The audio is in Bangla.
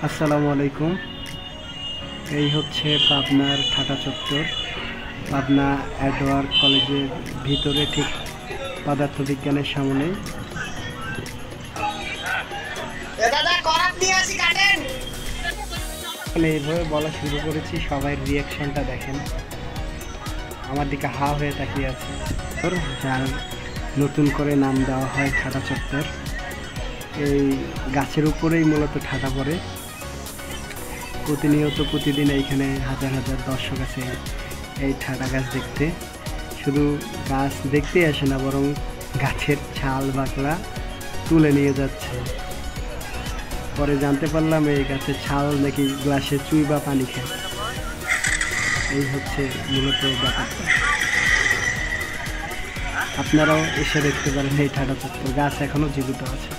আসসালামু আলাইকুম। এই হচ্ছে পাবনার ঠাটা চত্বর, পাবনা অ্যাডওয়ার্ক কলেজের ভিতরে ঠিক পদার্থবিজ্ঞানের সামনে। এইভাবে বলা শুরু করেছি, সবাই রিয়াকশনটা দেখেন, আমার দিকে হা হয়ে তাকিয়ে আছে। যার নতুন করে নাম দেওয়া হয় ঠাটা চত্বর। এই গাছের উপরেই মূলত ঠাটা পড়ে। প্রতিদিন এইখানে হাজার হাজার দর্শক আছে এই ঠাটা গাছ দেখতে। শুধু গাছ দেখতেই আসে না, বরং গাছের ছাল বাকলা তুলে নিয়ে যাচ্ছে। পরে জানতে পারলাম এই গাছের ছাল নাকি গ্লাসে চুই বা পানি খায়। এই হচ্ছে মূলত ব্যাপারটা। আপনারাও এসে দেখতে পারেন এই ঠাটা চত্বর, গাছ এখনো জীবিত আছে।